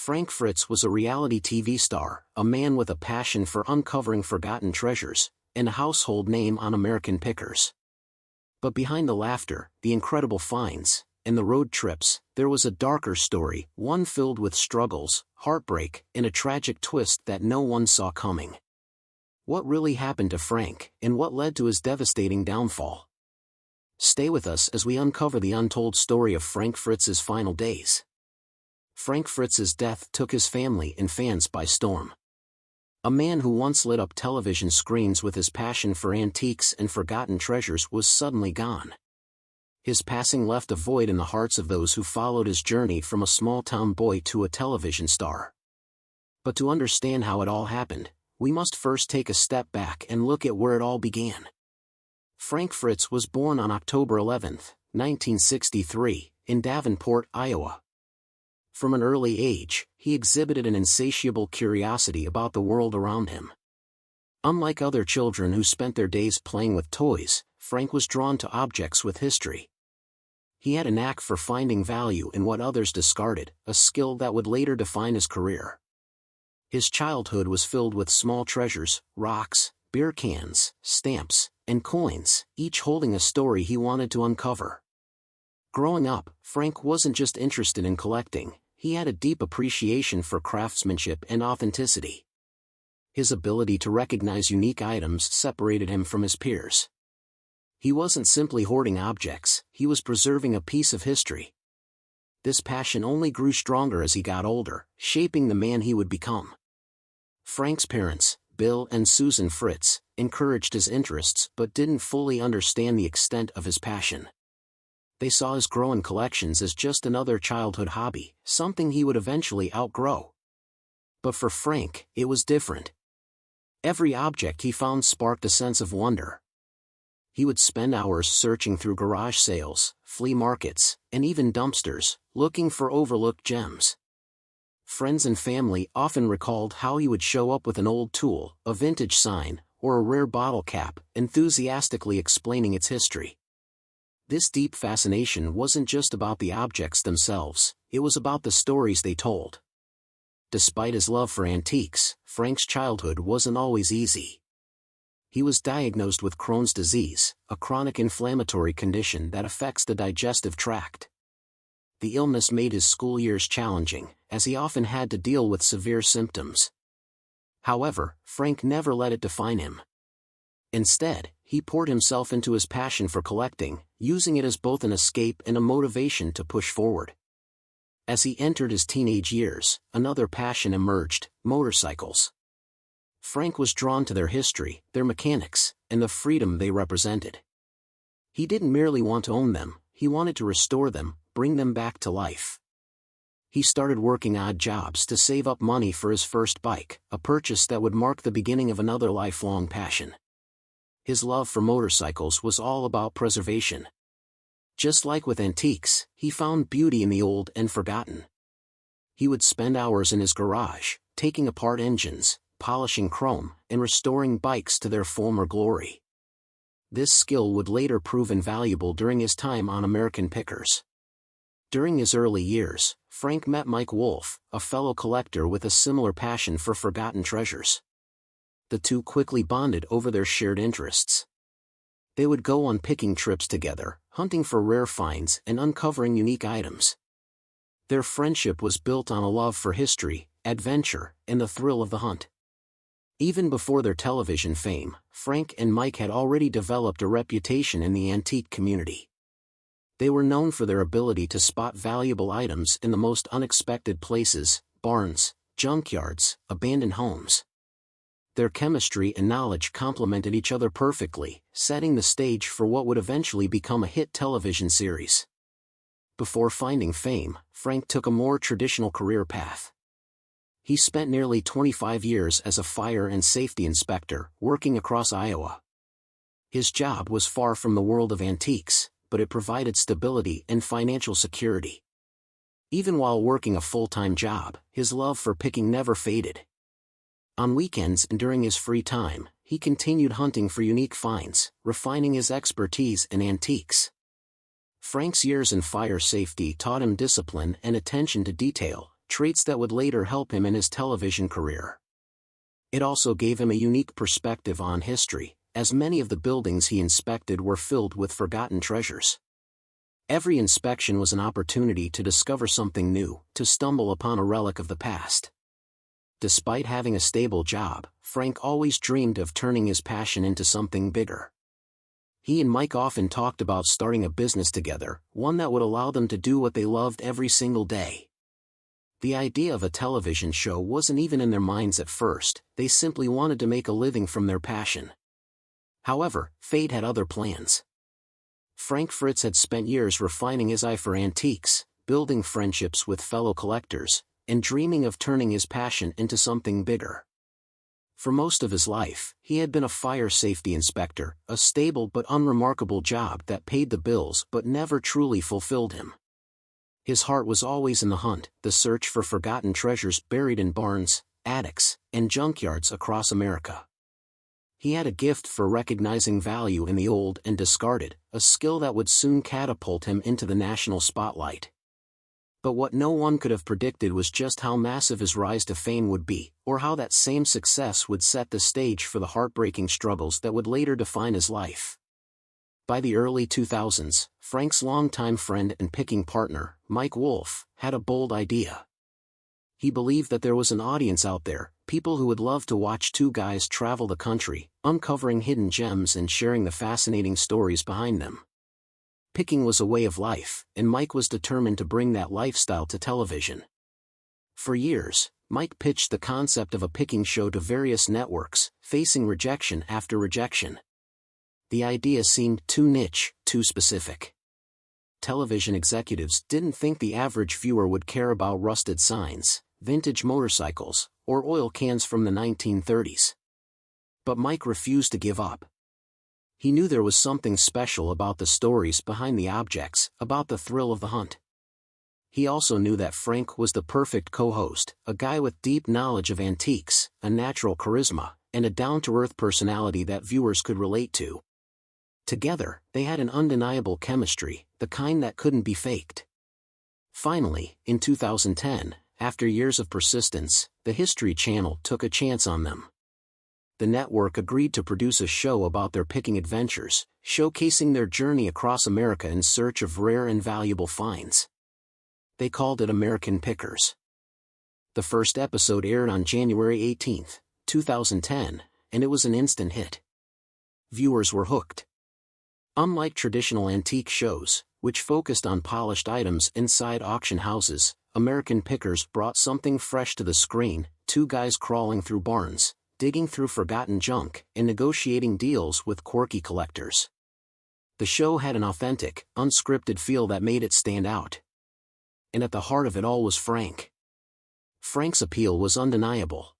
Frank Fritz was a reality TV star, a man with a passion for uncovering forgotten treasures, and a household name on American pickers. But behind the laughter, the incredible finds, and the road trips, there was a darker story, one filled with struggles, heartbreak, and a tragic twist that no one saw coming. What really happened to Frank, and what led to his devastating downfall? Stay with us as we uncover the untold story of Frank Fritz's final days. Frank Fritz's death took his family and fans by storm. A man who once lit up television screens with his passion for antiques and forgotten treasures was suddenly gone. His passing left a void in the hearts of those who followed his journey from a small-town boy to a television star. But to understand how it all happened, we must first take a step back and look at where it all began. Frank Fritz was born on October 11, 1963, in Davenport, Iowa. From an early age, he exhibited an insatiable curiosity about the world around him. Unlike other children who spent their days playing with toys, Frank was drawn to objects with history. He had a knack for finding value in what others discarded, a skill that would later define his career. His childhood was filled with small treasures, rocks, beer cans, stamps, and coins, each holding a story he wanted to uncover. Growing up, Frank wasn't just interested in collecting, he had a deep appreciation for craftsmanship and authenticity. His ability to recognize unique items separated him from his peers. He wasn't simply hoarding objects, he was preserving a piece of history. This passion only grew stronger as he got older, shaping the man he would become. Frank's parents, Bill and Susan Fritz, encouraged his interests but didn't fully understand the extent of his passion. They saw his growing collections as just another childhood hobby, something he would eventually outgrow. But for Frank, it was different. Every object he found sparked a sense of wonder. He would spend hours searching through garage sales, flea markets, and even dumpsters, looking for overlooked gems. Friends and family often recalled how he would show up with an old tool, a vintage sign, or a rare bottle cap, enthusiastically explaining its history. This deep fascination wasn't just about the objects themselves, it was about the stories they told. Despite his love for antiques, Frank's childhood wasn't always easy. He was diagnosed with Crohn's disease, a chronic inflammatory condition that affects the digestive tract. The illness made his school years challenging, as he often had to deal with severe symptoms. However, Frank never let it define him. Instead, he poured himself into his passion for collecting, using it as both an escape and a motivation to push forward. As he entered his teenage years, another passion emerged: motorcycles. Frank was drawn to their history, their mechanics, and the freedom they represented. He didn't merely want to own them, he wanted to restore them, bring them back to life. He started working odd jobs to save up money for his first bike, a purchase that would mark the beginning of another lifelong passion. His love for motorcycles was all about preservation. Just like with antiques, he found beauty in the old and forgotten. He would spend hours in his garage, taking apart engines, polishing chrome, and restoring bikes to their former glory. This skill would later prove invaluable during his time on American pickers. During his early years, Frank met Mike Wolfe, a fellow collector with a similar passion for forgotten treasures. The two quickly bonded over their shared interests. They would go on picking trips together, hunting for rare finds and uncovering unique items. Their friendship was built on a love for history, adventure, and the thrill of the hunt. Even before their television fame, Frank and Mike had already developed a reputation in the antique community. They were known for their ability to spot valuable items in the most unexpected places: barns, junkyards, abandoned homes. Their chemistry and knowledge complemented each other perfectly, setting the stage for what would eventually become a hit television series. Before finding fame, Frank took a more traditional career path. He spent nearly 25 years as a fire and safety inspector, working across Iowa. His job was far from the world of antiques, but it provided stability and financial security. Even while working a full-time job, his love for picking never faded. On weekends and during his free time, he continued hunting for unique finds, refining his expertise in antiques. Frank's years in fire safety taught him discipline and attention to detail, traits that would later help him in his television career. It also gave him a unique perspective on history, as many of the buildings he inspected were filled with forgotten treasures. Every inspection was an opportunity to discover something new, to stumble upon a relic of the past. Despite having a stable job, Frank always dreamed of turning his passion into something bigger. He and Mike often talked about starting a business together, one that would allow them to do what they loved every single day. The idea of a television show wasn't even in their minds at first, they simply wanted to make a living from their passion. However, fate had other plans. Frank Fritz had spent years refining his eye for antiques, building friendships with fellow collectors, and dreaming of turning his passion into something bigger. For most of his life, he had been a fire safety inspector, a stable but unremarkable job that paid the bills but never truly fulfilled him. His heart was always in the hunt, the search for forgotten treasures buried in barns, attics, and junkyards across America. He had a gift for recognizing value in the old and discarded, a skill that would soon catapult him into the national spotlight. But what no one could have predicted was just how massive his rise to fame would be, or how that same success would set the stage for the heartbreaking struggles that would later define his life. By the early 2000s, Frank's longtime friend and picking partner, Mike Wolfe, had a bold idea. He believed that there was an audience out there, people who would love to watch two guys travel the country, uncovering hidden gems and sharing the fascinating stories behind them. Picking was a way of life, and Mike was determined to bring that lifestyle to television. For years, Mike pitched the concept of a picking show to various networks, facing rejection after rejection. The idea seemed too niche, too specific. Television executives didn't think the average viewer would care about rusted signs, vintage motorcycles, or oil cans from the 1930s. But Mike refused to give up. He knew there was something special about the stories behind the objects, about the thrill of the hunt. He also knew that Frank was the perfect co-host, a guy with deep knowledge of antiques, a natural charisma, and a down-to-earth personality that viewers could relate to. Together, they had an undeniable chemistry, the kind that couldn't be faked. Finally, in 2010, after years of persistence, the History Channel took a chance on them. The network agreed to produce a show about their picking adventures, showcasing their journey across America in search of rare and valuable finds. They called it American Pickers. The first episode aired on January 18, 2010, and it was an instant hit. Viewers were hooked. Unlike traditional antique shows, which focused on polished items inside auction houses, American Pickers brought something fresh to the screen, two guys crawling through barns, digging through forgotten junk, and negotiating deals with quirky collectors. The show had an authentic, unscripted feel that made it stand out. And at the heart of it all was Frank. Frank's appeal was undeniable.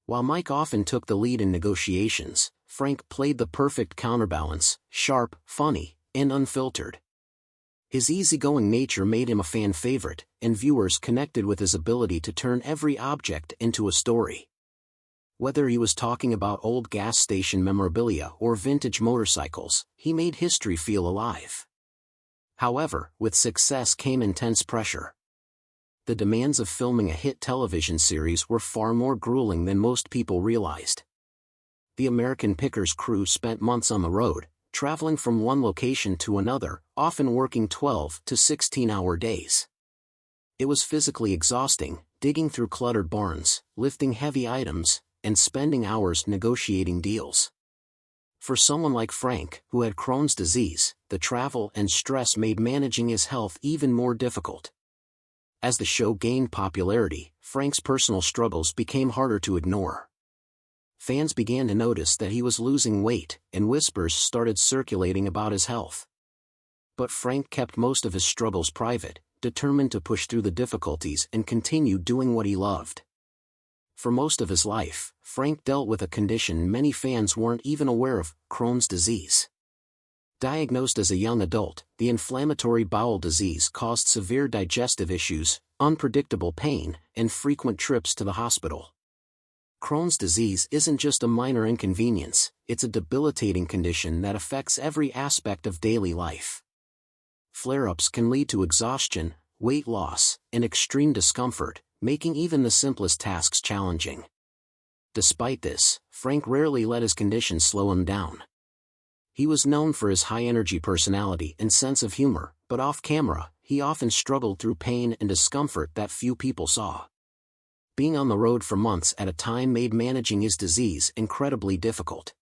While Mike often took the lead in negotiations, Frank played the perfect counterbalance, sharp, funny, and unfiltered. His easygoing nature made him a fan favorite, and viewers connected with his ability to turn every object into a story. Whether he was talking about old gas station memorabilia or vintage motorcycles, he made history feel alive. However, with success came intense pressure. The demands of filming a hit television series were far more grueling than most people realized. The American Pickers crew spent months on the road, traveling from one location to another, often working 12 to 16-hour days. It was physically exhausting, digging through cluttered barns, lifting heavy items, and spending hours negotiating deals. For someone like Frank, who had Crohn's disease, the travel and stress made managing his health even more difficult. As the show gained popularity, Frank's personal struggles became harder to ignore. Fans began to notice that he was losing weight, and whispers started circulating about his health. But Frank kept most of his struggles private, determined to push through the difficulties and continue doing what he loved. For most of his life, Frank dealt with a condition many fans weren't even aware of: Crohn's disease. Diagnosed as a young adult, the inflammatory bowel disease caused severe digestive issues, unpredictable pain, and frequent trips to the hospital. Crohn's disease isn't just a minor inconvenience, it's a debilitating condition that affects every aspect of daily life. Flare-ups can lead to exhaustion, weight loss, and extreme discomfort, making even the simplest tasks challenging. Despite this, Frank rarely let his condition slow him down. He was known for his high-energy personality and sense of humor, but off-camera, he often struggled through pain and discomfort that few people saw. Being on the road for months at a time made managing his disease incredibly difficult.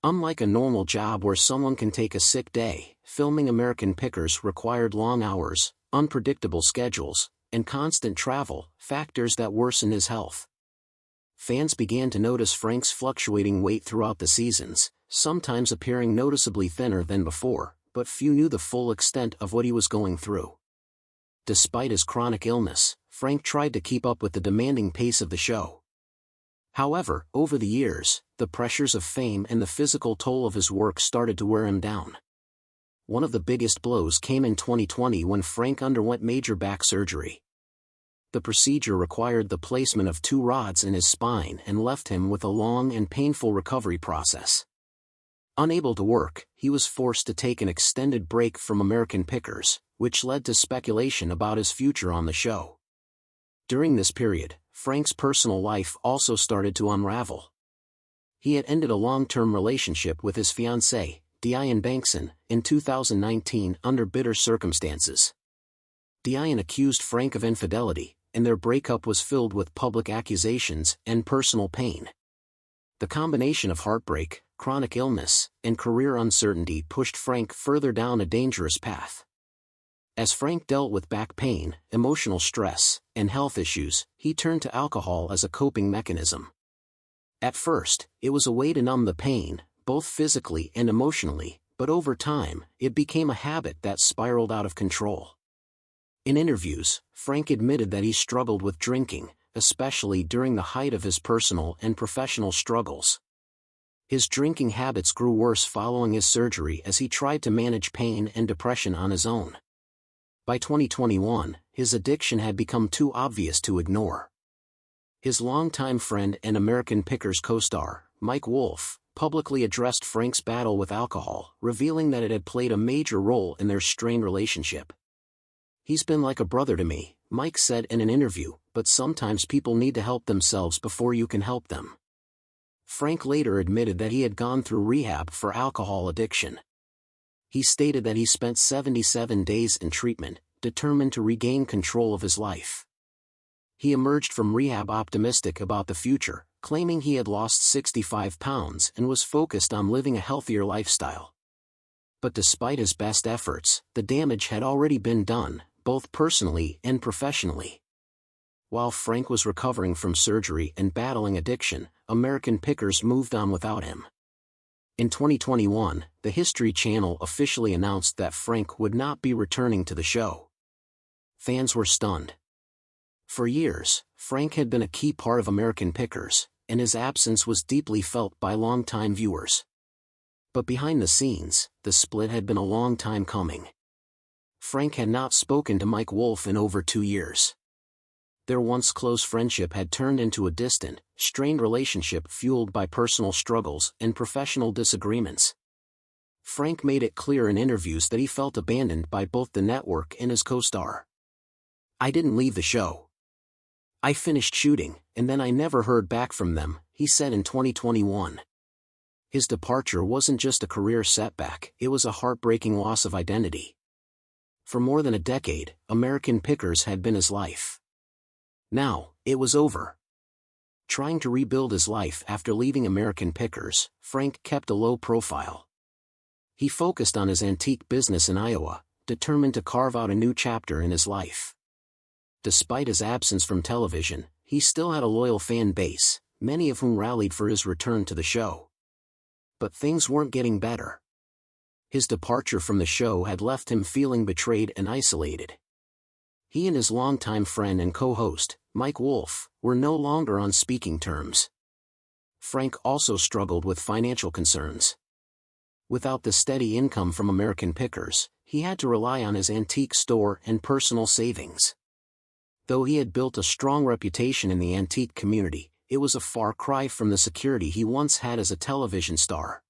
Unlike a normal job where someone can take a sick day, filming American Pickers required long hours, unpredictable schedules, and constant travel, factors that worsened his health. Fans began to notice Frank's fluctuating weight throughout the seasons, sometimes appearing noticeably thinner than before, but few knew the full extent of what he was going through. Despite his chronic illness, Frank tried to keep up with the demanding pace of the show. However, over the years, the pressures of fame and the physical toll of his work started to wear him down. One of the biggest blows came in 2020 when Frank underwent major back surgery. The procedure required the placement of 2 rods in his spine and left him with a long and painful recovery process. Unable to work, he was forced to take an extended break from American Pickers, which led to speculation about his future on the show. During this period, Frank's personal life also started to unravel. He had ended a long-term relationship with his fiancée, Diane Bankson, in 2019 under bitter circumstances. Diane accused Frank of infidelity, and their breakup was filled with public accusations and personal pain. The combination of heartbreak, chronic illness, and career uncertainty pushed Frank further down a dangerous path. As Frank dealt with back pain, emotional stress, and health issues, he turned to alcohol as a coping mechanism. At first, it was a way to numb the pain, both physically and emotionally, but over time, it became a habit that spiraled out of control. In interviews, Frank admitted that he struggled with drinking, especially during the height of his personal and professional struggles. His drinking habits grew worse following his surgery as he tried to manage pain and depression on his own. By 2021, his addiction had become too obvious to ignore. His longtime friend and American Pickers co-star, Mike Wolfe, publicly addressed Frank's battle with alcohol, revealing that it had played a major role in their strained relationship. "He's been like a brother to me," Mike said in an interview, "but sometimes people need to help themselves before you can help them." Frank later admitted that he had gone through rehab for alcohol addiction. He stated that he spent 77 days in treatment, determined to regain control of his life. He emerged from rehab optimistic about the future, claiming he had lost 65 pounds and was focused on living a healthier lifestyle. But despite his best efforts, the damage had already been done, both personally and professionally. While Frank was recovering from surgery and battling addiction, American Pickers moved on without him. In 2021, the History Channel officially announced that Frank would not be returning to the show. Fans were stunned. For years, Frank had been a key part of American Pickers, and his absence was deeply felt by longtime viewers. But behind the scenes, the split had been a long time coming. Frank had not spoken to Mike Wolfe in over 2 years. Their once close friendship had turned into a distant, strained relationship fueled by personal struggles and professional disagreements. Frank made it clear in interviews that he felt abandoned by both the network and his co-star. "I didn't leave the show. I finished shooting, and then I never heard back from them," he said in 2021. His departure wasn't just a career setback, it was a heartbreaking loss of identity. For more than a decade, American Pickers had been his life. Now, it was over. Trying to rebuild his life after leaving American Pickers, Frank kept a low profile. He focused on his antique business in Iowa, determined to carve out a new chapter in his life. Despite his absence from television, he still had a loyal fan base, many of whom rallied for his return to the show. But things weren't getting better. His departure from the show had left him feeling betrayed and isolated. He and his longtime friend and co-host, Mike Wolfe, were no longer on speaking terms. Frank also struggled with financial concerns. Without the steady income from American Pickers, he had to rely on his antique store and personal savings. Though he had built a strong reputation in the antique community, it was a far cry from the security he once had as a television star.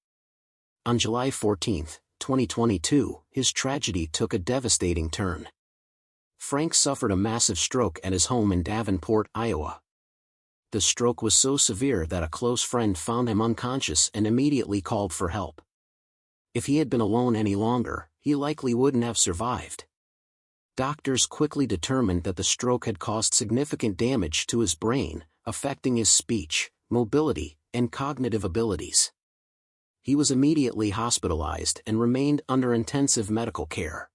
On July 14, 2022, his tragedy took a devastating turn. Frank suffered a massive stroke at his home in Davenport, Iowa. The stroke was so severe that a close friend found him unconscious and immediately called for help. If he had been alone any longer, he likely wouldn't have survived. Doctors quickly determined that the stroke had caused significant damage to his brain, affecting his speech, mobility, and cognitive abilities. He was immediately hospitalized and remained under intensive medical care.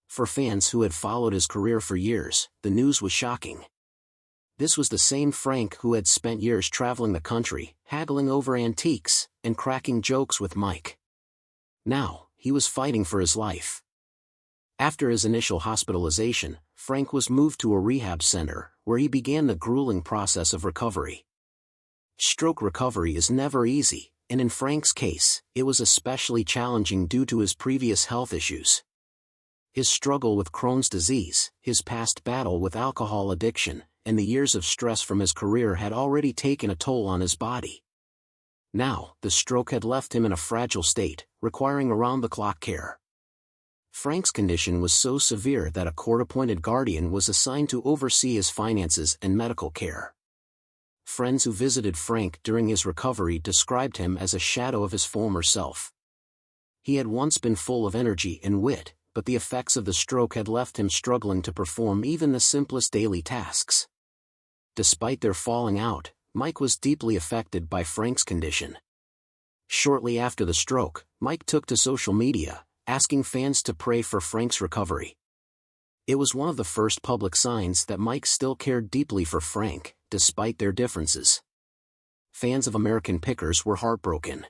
For fans who had followed his career for years, the news was shocking. This was the same Frank who had spent years traveling the country, haggling over antiques, and cracking jokes with Mike. Now, he was fighting for his life. After his initial hospitalization, Frank was moved to a rehab center, where he began the grueling process of recovery. Stroke recovery is never easy, and in Frank's case, it was especially challenging due to his previous health issues. His struggle with Crohn's disease, his past battle with alcohol addiction, and the years of stress from his career had already taken a toll on his body. Now, the stroke had left him in a fragile state, requiring around-the-clock care. Frank's condition was so severe that a court-appointed guardian was assigned to oversee his finances and medical care. Friends who visited Frank during his recovery described him as a shadow of his former self. He had once been full of energy and wit, but the effects of the stroke had left him struggling to perform even the simplest daily tasks. Despite their falling out, Mike was deeply affected by Frank's condition. Shortly after the stroke, Mike took to social media, asking fans to pray for Frank's recovery. It was one of the first public signs that Mike still cared deeply for Frank, despite their differences. Fans of American Pickers were heartbroken.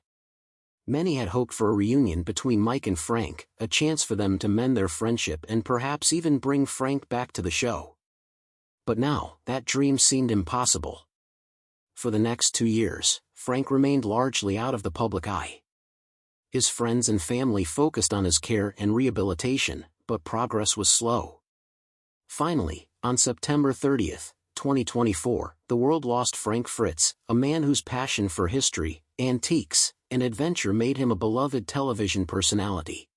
Many had hoped for a reunion between Mike and Frank, a chance for them to mend their friendship and perhaps even bring Frank back to the show. But now, that dream seemed impossible. For the next 2 years, Frank remained largely out of the public eye. His friends and family focused on his care and rehabilitation, but progress was slow. Finally, on September 30, 2024, the world lost Frank Fritz, a man whose passion for history, antiques, and adventure made him a beloved television personality.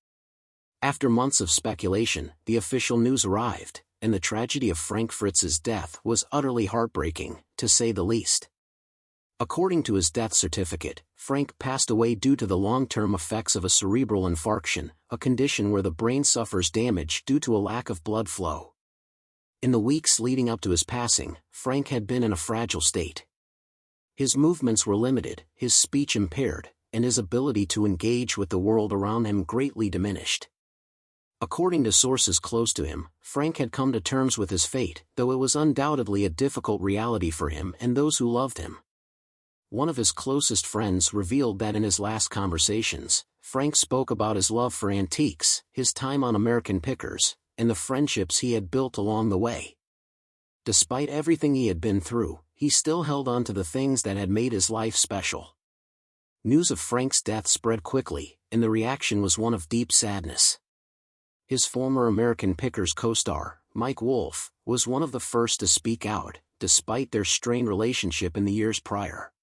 After months of speculation, the official news arrived, and the tragedy of Frank Fritz's death was utterly heartbreaking, to say the least. According to his death certificate, Frank passed away due to the long-term effects of a cerebral infarction, a condition where the brain suffers damage due to a lack of blood flow. In the weeks leading up to his passing, Frank had been in a fragile state. His movements were limited, his speech impaired, and his ability to engage with the world around him greatly diminished. According to sources close to him, Frank had come to terms with his fate, though it was undoubtedly a difficult reality for him and those who loved him. One of his closest friends revealed that in his last conversations, Frank spoke about his love for antiques, his time on American Pickers, and the friendships he had built along the way. Despite everything he had been through, he still held on to the things that had made his life special. News of Frank's death spread quickly, and the reaction was one of deep sadness. His former American Pickers co-star, Mike Wolfe, was one of the first to speak out, despite their strained relationship in the years prior.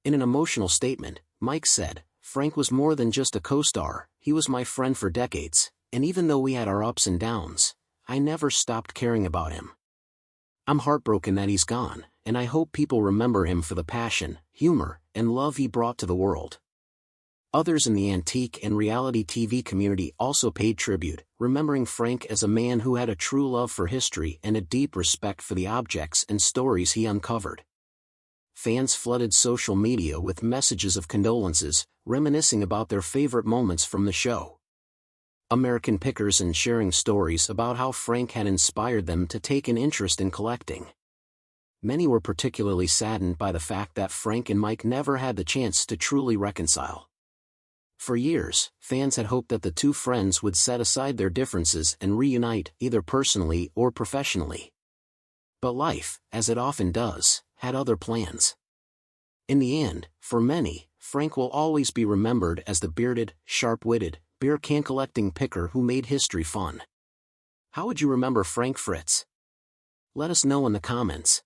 In an emotional statement, Mike said, "Frank was more than just a co-star, he was my friend for decades, and even though we had our ups and downs, I never stopped caring about him. I'm heartbroken that he's gone, and I hope people remember him for the passion, humor, and love he brought to the world." Others in the antique and reality TV community also paid tribute, remembering Frank as a man who had a true love for history and a deep respect for the objects and stories he uncovered. Fans flooded social media with messages of condolences, reminiscing about their favorite moments from the show. American Pickers and sharing stories about how Frank had inspired them to take an interest in collecting. Many were particularly saddened by the fact that Frank and Mike never had the chance to truly reconcile. For years, fans had hoped that the two friends would set aside their differences and reunite, either personally or professionally. But life, as it often does, had other plans. In the end, for many, Frank will always be remembered as the bearded, sharp-witted, beer-can-collecting picker who made history fun. How would you remember Frank Fritz? Let us know in the comments.